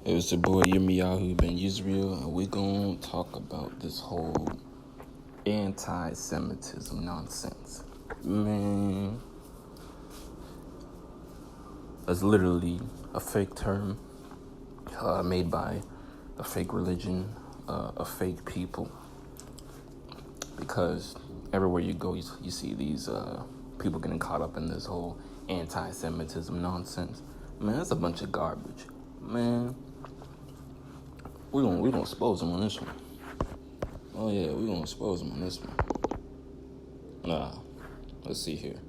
It was your boy Yirmiyahu Ben Yisrael, and we gonna talk about this whole anti-Semitism nonsense. Man, that's literally a fake term made by a fake religion, a fake people. Because everywhere you go, you see these people getting caught up in this whole anti-Semitism nonsense. Man, that's a bunch of garbage. Man, we gonna expose them on this one. Oh yeah, we gonna expose them on this one. Let's see here.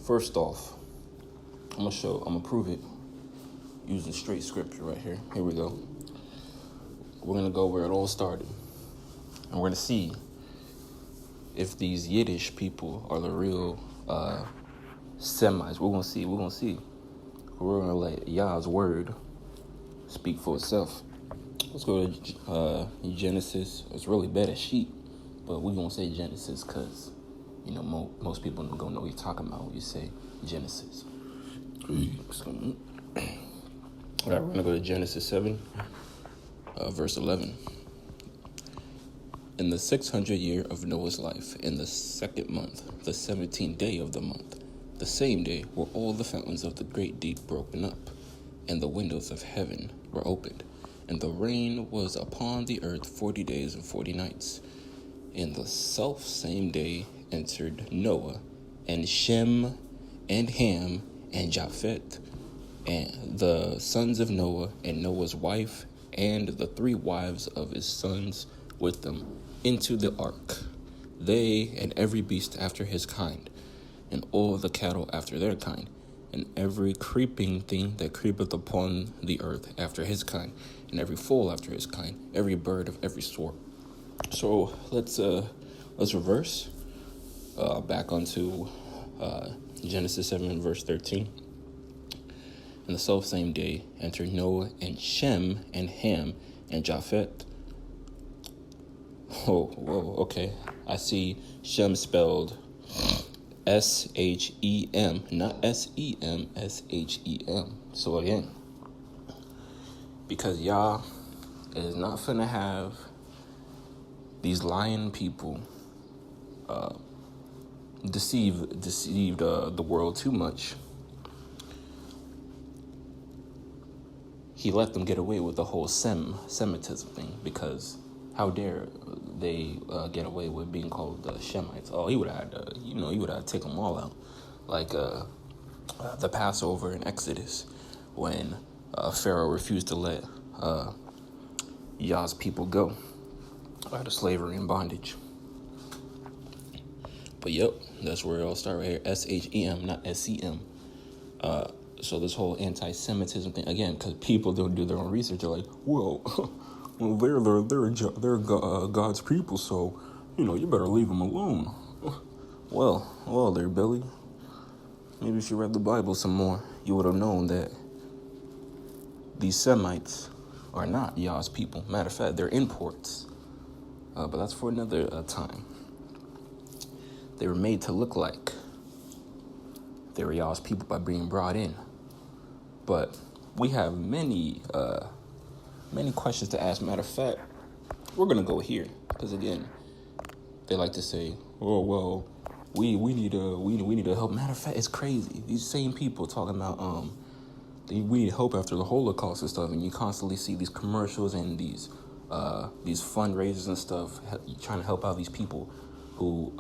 First off, I'm gonna prove it using straight scripture right here. Here we go. We're gonna go where it all started, and we're gonna see if these Yiddish people are the real Semites. We're gonna see. We're gonna let Yah's word speak for itself. Let's go to Genesis. It's really bad as sheep, but we're gonna say Genesis because most people don't know what you're talking about when you say Genesis. Alright, we're gonna go to Genesis 7, verse 11. In the 600th year of Noah's life, in the second month, the 17th day of the month, the same day were all the fountains of the great deep broken up, and the windows of heaven were opened, and the rain was upon the earth 40 days and 40 nights. In the self same day entered Noah, and Shem, and Ham, and Japheth, and the sons of Noah, and Noah's wife, and the 3 wives of his sons with them, into the ark, they and every beast after his kind, and all the cattle after their kind, and every creeping thing that creepeth upon the earth after his kind, and every fowl after his kind, every bird of every sort. So let's reverse back onto Genesis 7 verse 13. In the self same day entered Noah and Shem and Ham and Japheth. Oh, whoa, okay. I see Shem spelled S-H-E-M, not S-E-M, S-H-E-M. So again, because Yah is not finna have these lying people deceived the world too much. He let them get away with the whole Semitism thing, because how dare they get away with being called Shemites? Oh, he would have had he would have taken them all out, like the Passover in Exodus, when Pharaoh refused to let Yah's people go out of slavery and bondage. But yep, that's where it all started right here. S-H-E-M, not S-E-M. So this whole anti-Semitism thing, again, because people don't do their own research, they're like, well, they're God's people, so, you better leave them alone. Well, there, Billy. Maybe if you read the Bible some more, you would have known that these Semites are not Yah's people. Matter of fact, they're imports. But that's for another time. They were made to look like they were Yah's people by being brought in. But we have many questions to ask. Matter of fact, we're gonna go here because again, they like to say, "Oh well, we need to help." Matter of fact, it's crazy. These same people talking about we need help after the Holocaust and stuff, and you constantly see these commercials and these fundraisers and stuff trying to help out these people who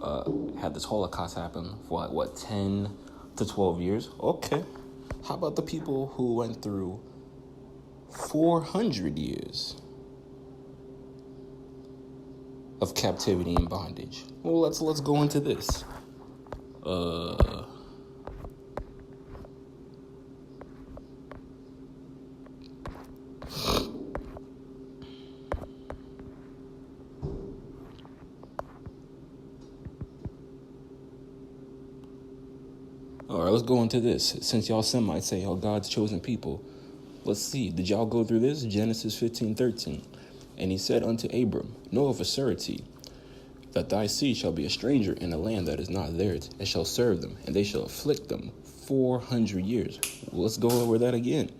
had this Holocaust happen for what 10 to 12 years. Okay. How about the people who went through 400 years of captivity and bondage? Well, let's go into this. All right, let's go into this. Since y'all Semites say y'all God's chosen people, let's see. Did y'all go through this? Genesis 15:13. And he said unto Abram, know of a surety that thy seed shall be a stranger in a land that is not theirs, and shall serve them, and they shall afflict them 400 years. Well, let's go over that again.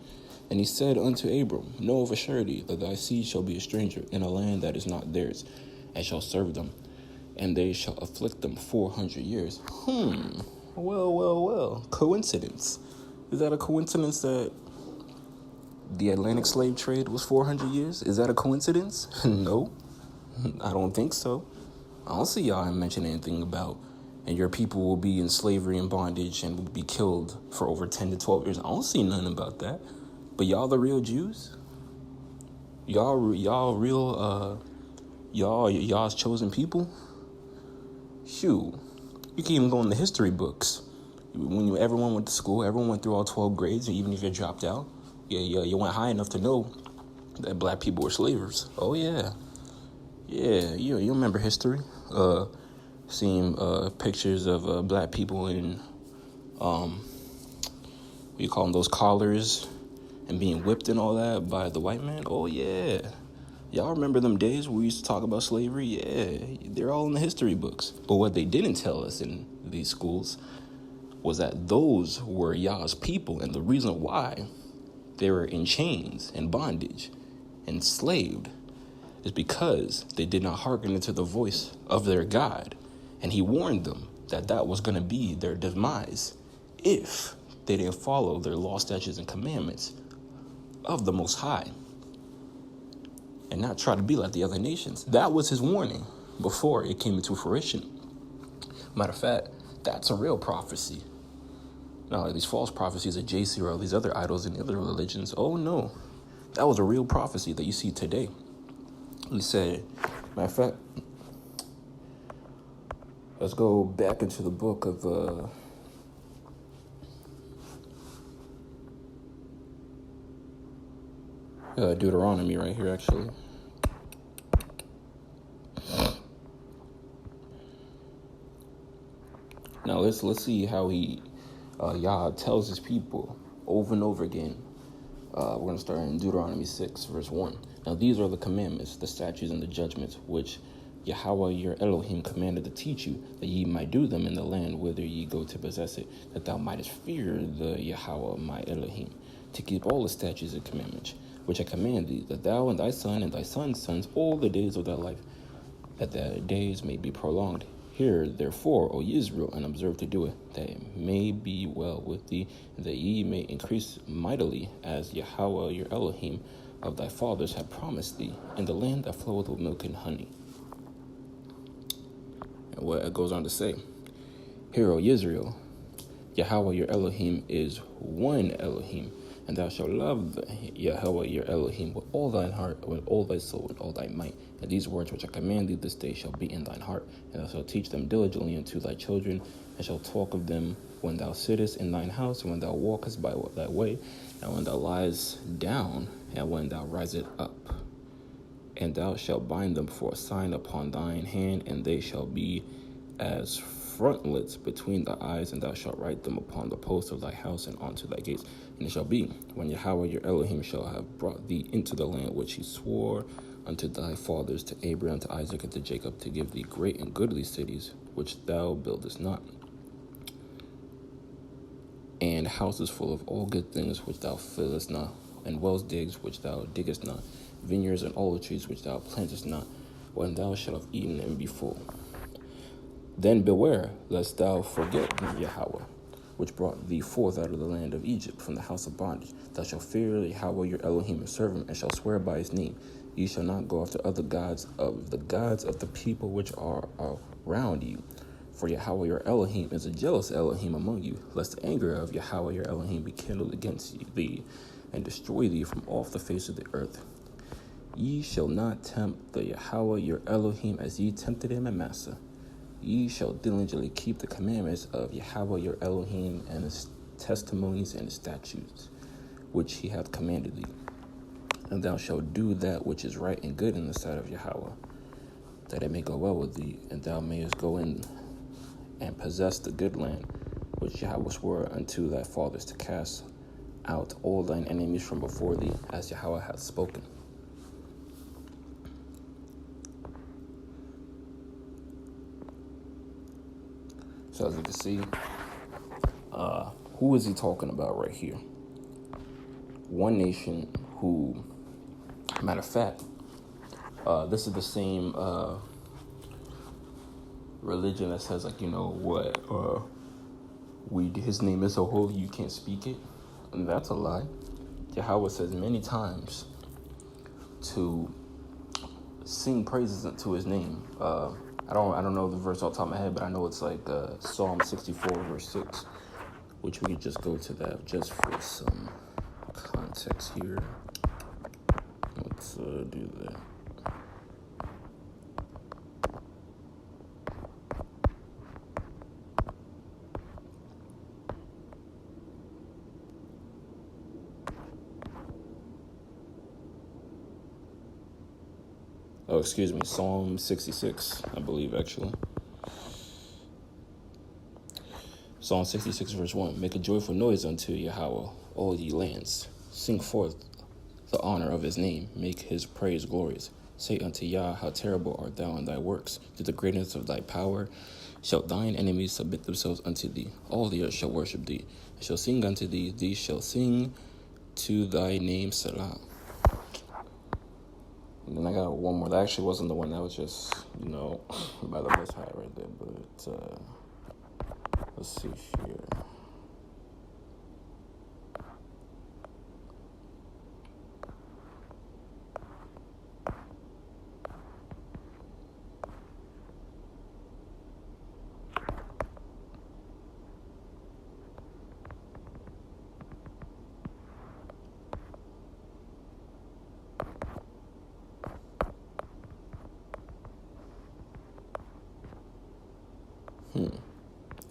And he said unto Abram, know of a surety that thy seed shall be a stranger in a land that is not theirs, and shall serve them, and they shall afflict them 400 years. Well. Coincidence. Is that a coincidence that the Atlantic slave trade was 400 years? Is that a coincidence? No, I don't think so. I don't see y'all mention anything about, and your people will be in slavery and bondage and will be killed for over 10 to 12 years. I don't see nothing about that. But y'all the real Jews? Y'all's chosen people? Shoot, you can even go in the history books. When everyone went to school, everyone went through all 12 grades, and even if you dropped out, you went high enough to know that black people were slavers. Oh, yeah. Yeah, you remember history. Seeing pictures of black people in, you call them those collars, and being whipped and all that by the white man. Oh, yeah. Y'all remember them days where we used to talk about slavery? Yeah, they're all in the history books. But what they didn't tell us in these schools was that those were Yah's people, and the reason why they were in chains and bondage, enslaved, is because they did not hearken into the voice of their God. And he warned them that that was going to be their demise if they didn't follow their law, statutes, and commandments of the Most High and not try to be like the other nations. That was his warning before it came into fruition. Matter of fact, that's a real prophecy. Now, these false prophecies of JC or all these other idols in the other religions, oh no, that was a real prophecy that you see today. He said, matter of fact, let's go back into the book of Deuteronomy right here, actually. Now let's see how he Yah tells his people over and over again. We're going to start in Deuteronomy 6, verse 1. Now these are the commandments, the statutes, and the judgments which Yahweh your Elohim commanded to teach you, that ye might do them in the land whither ye go to possess it, that thou mightest fear the Yahweh my Elohim, to keep all the statutes and commandments which I command thee, that thou and thy son and thy son's sons all the days of thy life, that thy days may be prolonged. Hear therefore, O Israel, and observe to do it, that it may be well with thee, and that ye may increase mightily, as Yahweh your Elohim of thy fathers have promised thee, in the land that floweth with milk and honey. And what it goes on to say, Hear, O Israel, Yahweh your Elohim is one Elohim, and thou shalt love Yahweh your Elohim with all thine heart, with all thy soul, with all thy might. And these words which I command thee this day shall be in thine heart, and thou shalt teach them diligently unto thy children, and shalt talk of them when thou sittest in thine house, and when thou walkest by thy way, and when thou liest down, and when thou risest up. And thou shalt bind them for a sign upon thine hand, and they shall be as frontlets between thy eyes, and thou shalt write them upon the posts of thy house and unto thy gates. And it shall be, when Yahweh your Elohim shall have brought thee into the land which he swore unto thy fathers, to Abraham, to Isaac, and to Jacob, to give thee great and goodly cities, which thou buildest not, and houses full of all good things which thou fillest not, and wells digged which thou diggest not, vineyards and olive trees which thou plantest not, when thou shalt have eaten and be full. Then beware lest thou forget Yahweh, which brought thee forth out of the land of Egypt from the house of bondage. Thou shalt fear Yahweh your Elohim and serve him, and shalt swear by his name. Ye shall not go after other gods of the people which are around you. For Yahweh your Elohim is a jealous Elohim among you, lest the anger of Yahweh your Elohim be kindled against thee, and destroy thee from off the face of the earth. Ye shall not tempt the Yahweh your Elohim as ye tempted him at Massah. Ye shall diligently keep the commandments of Yahweh your Elohim, and his testimonies and his statutes, which he hath commanded thee. And thou shalt do that which is right and good in the sight of Yahweh, that it may go well with thee, and thou mayest go in and possess the good land, which Yahweh swore unto thy fathers, to cast out all thine enemies from before thee, as Yahweh hath spoken. So as you can see, who is he talking about right here? one nation who, matter of fact, this is the same religion that says, like, his name is so holy you can't speak it. And that's a lie. Yahweh says many times to sing praises unto his name. I don't know the verse off the top of my head, but I know it's like Psalm 64 verse 6, which we could just go to that just for some context here. Let's do that. Oh, excuse me, Psalm 66, I believe, actually. Psalm 66, verse 1. Make a joyful noise unto Yahweh, all ye lands. Sing forth the honor of his name. Make his praise glorious. Say unto Yah, how terrible art thou in thy works. To the greatness of thy power shall thine enemies submit themselves unto thee. All the earth shall worship thee. And shall sing unto thee. These shall sing to thy name, Selah. And then I got one more. That actually wasn't the one. That was just, by the Most High right there. But let's see here.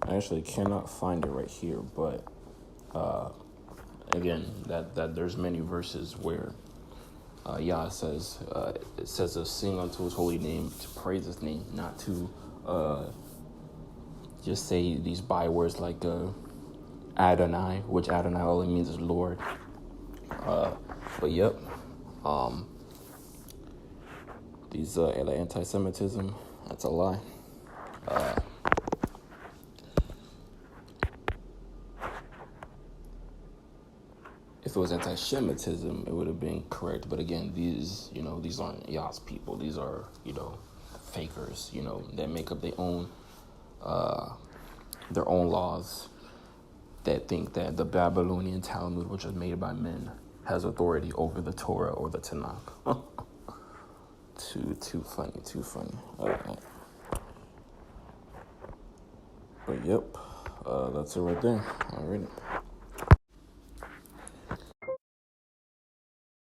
I actually cannot find it right here, but again, that there's many verses where Yah says it says to sing unto his holy name, to praise his name, not to just say these bywords like Adonai, which Adonai only means is Lord. But yep, these anti-Semitism, that's a lie. If it was anti-Shemitism, it would have been correct. But again, these aren't Yah's people. These are, fakers, that make up their own laws, that think that the Babylonian Talmud, which was made by men, has authority over the Torah or the Tanakh. Too funny. But yep, that's it right there. All right.